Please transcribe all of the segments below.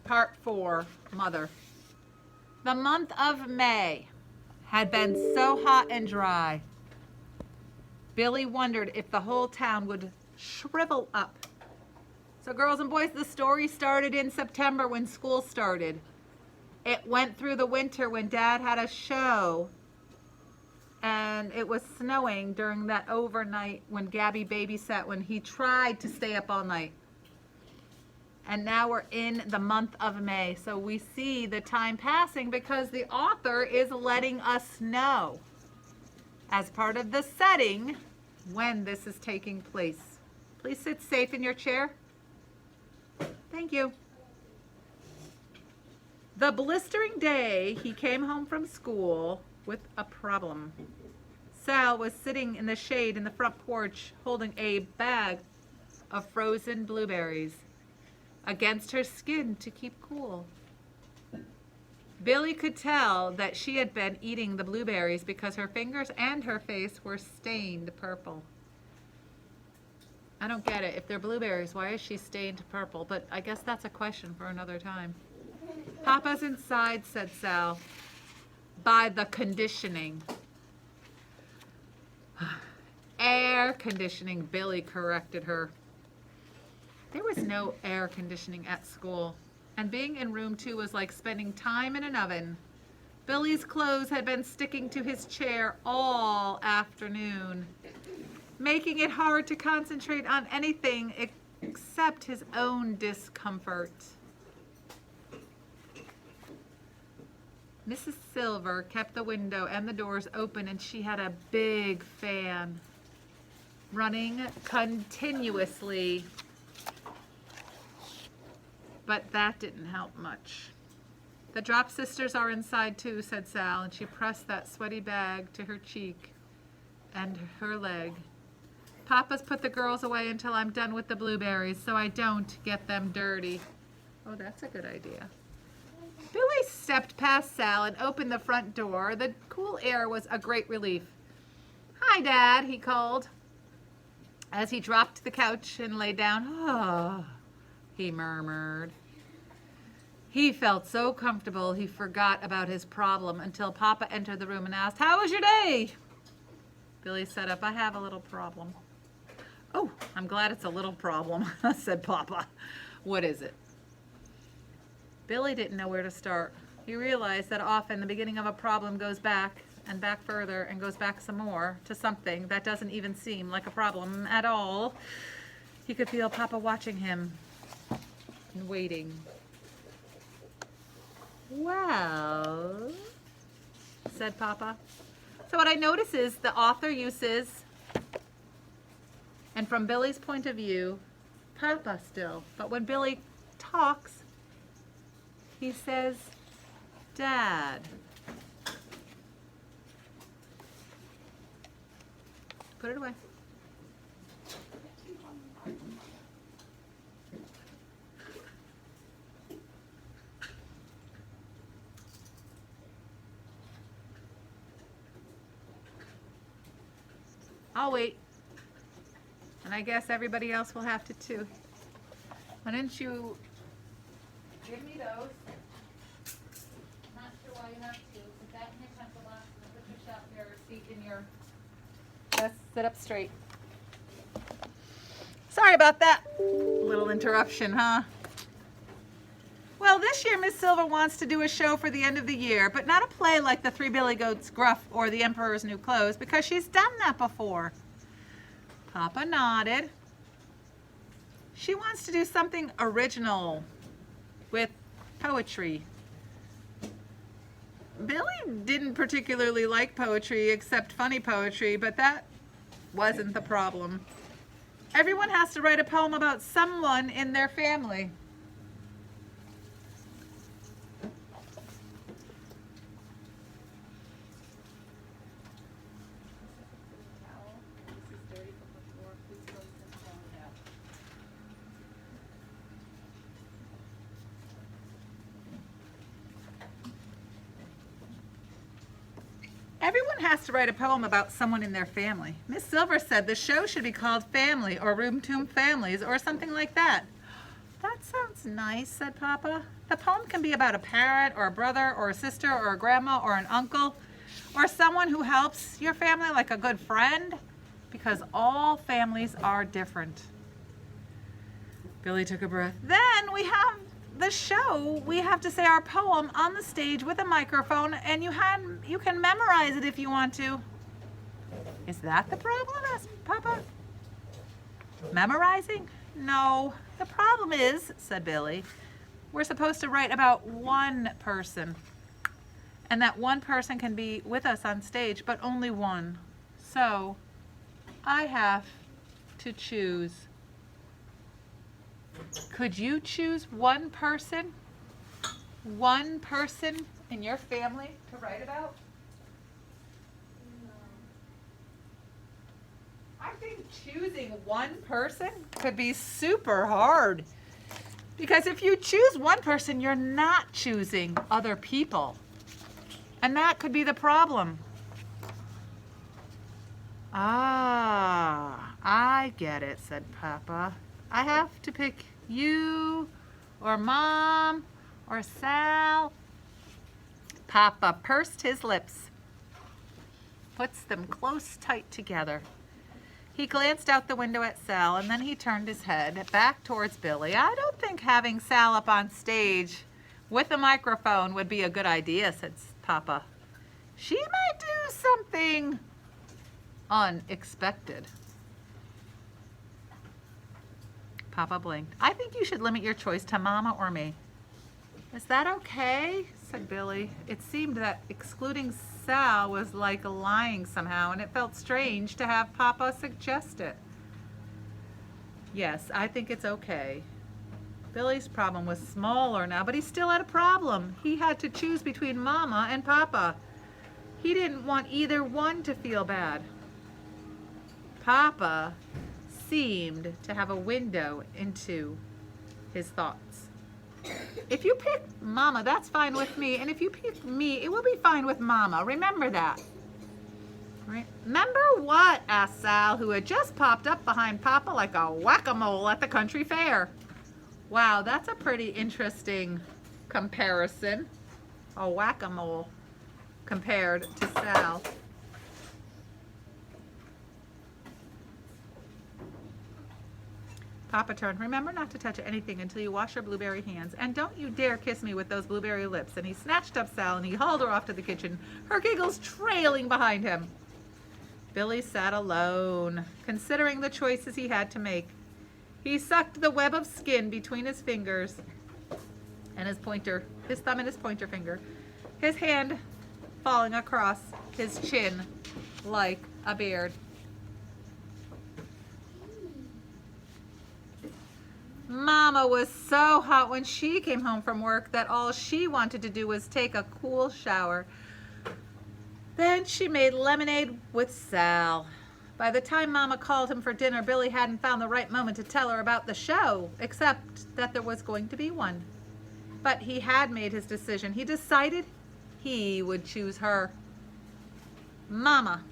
Part 4, Mother. The month of May had been so hot and dry. Billy wondered if the whole town would shrivel up. So girls and boys, the story started in September when school started. It went through the winter when Dad had a show, and it was snowing during that overnight when Gabby babysat when he tried to stay up all night. And now we're in the month of May, so we see the time passing because the author is letting us know as part of the setting when this is taking place. Please sit safe in your chair. Thank you. The blistering day he came home from school with a problem. Sal was sitting in the shade in the front porch holding a bag of frozen blueberries against her skin to keep cool. Billy could tell that she had been eating the blueberries because her fingers and her face were stained purple. I don't get it. If they're blueberries, why is she stained purple? But I guess that's a question for another time. Papa's inside, said Sal, by the conditioning. Air conditioning, Billy corrected her. There was no air conditioning at school, and being in room 2 was like spending time in an oven. Billy's clothes had been sticking to his chair all afternoon, making it hard to concentrate on anything except his own discomfort. Mrs. Silver kept the window and the doors open, and she had a big fan running continuously. But that didn't help much. The Drop Sisters are inside too, said Sal, and she pressed that sweaty bag to her cheek and her leg. Papa's put the girls away until I'm done with the blueberries so I don't get them dirty. Oh, that's a good idea. Billy stepped past Sal and opened the front door. The cool air was a great relief. Hi, Dad, he called as he dropped to the couch and lay down. Oh, he murmured. He felt so comfortable he forgot about his problem until Papa entered the room and asked, "How was your day?" Billy sat up. "I have a little problem." "Oh, I'm glad it's a little problem," said Papa. "What is it?" Billy didn't know where to start. He realized that often the beginning of a problem goes back and back further and goes back some more to something that doesn't even seem like a problem at all. He could feel Papa watching him and waiting. "Well," said Papa. So what I notice is the author uses, and from Billy's point of view, Papa still. But when Billy talks, he says, Dad. Put it away. I'll wait. And I guess everybody else will have to too. Why didn't you give me those? Not sure why you have to. Put that in your pencil box and put your shelf, your seat in your. Just sit up straight. Sorry about that little interruption, huh? Well, this year Miss Silver wants to do a show for the end of the year, but not a play like the Three Billy Goats Gruff or The Emperor's New Clothes, because she's done that before. Papa nodded. She wants to do something original with poetry. Billy didn't particularly like poetry except funny poetry, but that wasn't the problem. Everyone has to write a poem about someone in their family. Everyone has to write a poem about someone in their family. Miss Silver said the show should be called Family or Room Tomb Families or something like that. That sounds That's nice, said Papa. The poem can be about a parent or a brother or a sister or a grandma or an uncle or someone who helps your family like a good friend, because all families are different. Billy took a breath. Then we have the show. We have to say our poem on the stage with a microphone, and you can memorize it if you want to. Is that the problem? Asked Papa. Memorizing? No. The problem is, said Billy, we're supposed to write about one person. And that one person can be with us on stage, but only one. So I have to choose. Could you choose one person? One person in your family to write about? I think choosing one person could be super hard. Because if you choose one person, you're not choosing other people. And that could be the problem. Ah, I get it, said Papa. I have to pick you or Mom or Sal. Papa pursed his lips, puts them close tight together. He glanced out the window at Sal, and then he turned his head back towards Billy. I don't think having Sal up on stage with a microphone would be a good idea, said Papa. She might do something unexpected. Papa blinked. I think you should limit your choice to Mama or me. Is that okay? Said Billy. It seemed that excluding Sal was like lying somehow, and it felt strange to have Papa suggest it. Yes, I think it's okay. Billy's problem was smaller now, but he still had a problem. He had to choose between Mama and Papa. He didn't want either one to feel bad. Papa seemed to have a window into his thoughts. If you pick Mama, that's fine with me. And if you pick me, it will be fine with Mama. Remember that. Remember what? Asked Sal, who had just popped up behind Papa like a whack-a-mole at the country fair. Wow, that's a pretty interesting comparison. A whack-a-mole compared to Sal. Papa turned. Remember not to touch anything until you wash your blueberry hands. And don't you dare kiss me with those blueberry lips. And he snatched up Sal and he hauled her off to the kitchen, her giggles trailing behind him. Billy sat alone, considering the choices he had to make. He sucked the web of skin between his fingers and his thumb and his pointer finger, his hand falling across his chin like a beard. Mama was so hot when she came home from work that all she wanted to do was take a cool shower. Then she made lemonade with Sal. By the time Mama called him for dinner, Billy hadn't found the right moment to tell her about the show, except that there was going to be one. But he had made his decision. He decided he would choose her. Mama.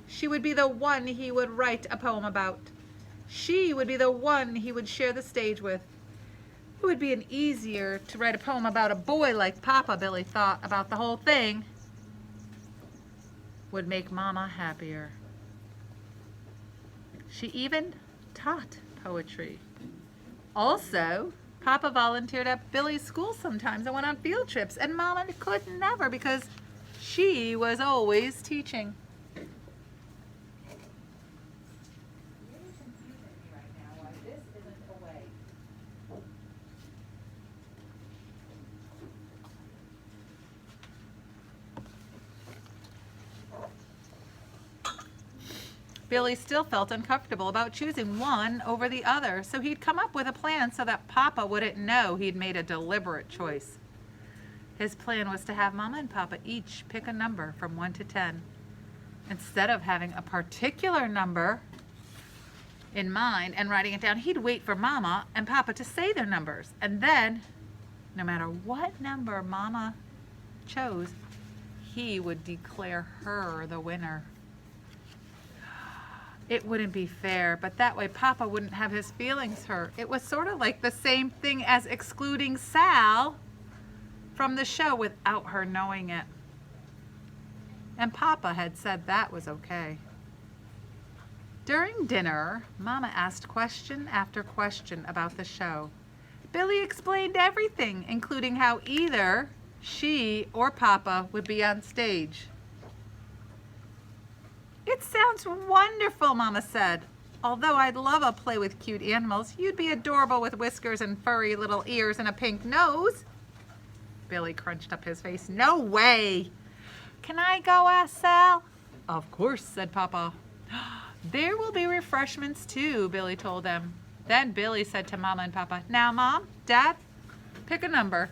She would be the one he would write a poem about. She would be the one he would share the stage with. It would be easier to write a poem about a boy like Papa, Billy thought. About the whole thing would make Mama happier. She even taught poetry. Also, Papa volunteered at Billy's school sometimes and went on field trips, and Mama could never because she was always teaching. Billy still felt uncomfortable about choosing one over the other, so he'd come up with a plan so that Papa wouldn't know he'd made a deliberate choice. His plan was to have Mama and Papa each pick a number from 1 to 10. Instead of having a particular number in mind and writing it down, he'd wait for Mama and Papa to say their numbers. And then, no matter what number Mama chose, he would declare her the winner. It wouldn't be fair, but that way Papa wouldn't have his feelings hurt. It was sort of like the same thing as excluding Sal from the show without her knowing it. And Papa had said that was okay. During dinner, Mama asked question after question about the show. Billy explained everything, including how either she or Papa would be on stage. It sounds wonderful, Mama said. Although I'd love a play with cute animals, you'd be adorable with whiskers and furry little ears and a pink nose. Billy crunched up his face. No way! Can I go? Asked Sal. Of course, said Papa. There will be refreshments too, Billy told them. Then Billy said to Mama and Papa, now Mom, Dad, pick a number.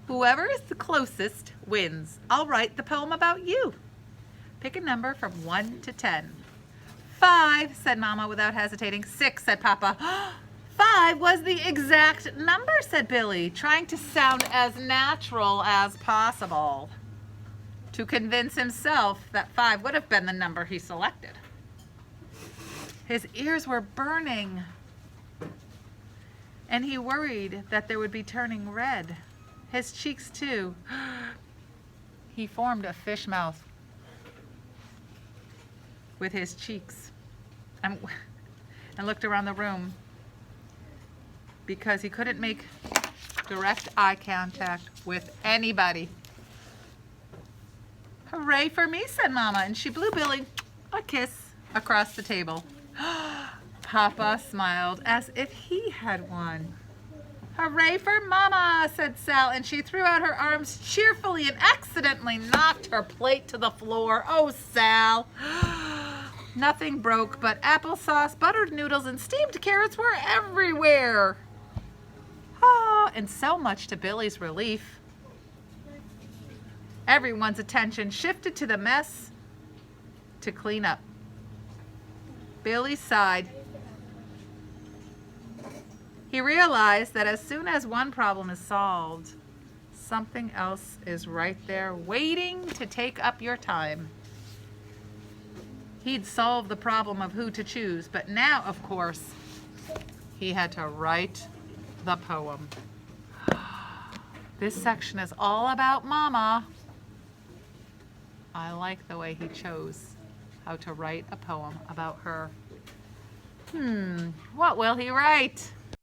Whoever is the closest wins. I'll write the poem about you. Pick a number from 1 to 10. 5, said Mama without hesitating. 6, said Papa. 5 was the exact number, said Billy, trying to sound as natural as possible, to convince himself that 5 would have been the number he selected. His ears were burning, and he worried that they would be turning red. His cheeks, too. He formed a fish mouth with his cheeks and looked around the room because he couldn't make direct eye contact with anybody. Hooray for me, said Mama, and she blew Billy a kiss across the table. Papa smiled as if he had won. Hooray for Mama, said Sal, and she threw out her arms cheerfully and accidentally knocked her plate to the floor. Oh, Sal. Nothing broke, but applesauce, buttered noodles, and steamed carrots were everywhere. Ah, and so much to Billy's relief. Everyone's attention shifted to the mess to clean up. Billy sighed. He realized that as soon as one problem is solved, something else is right there waiting to take up your time. He'd solved the problem of who to choose, but now, of course, he had to write the poem. This section is all about Mama. I like the way he chose how to write a poem about her. What will he write?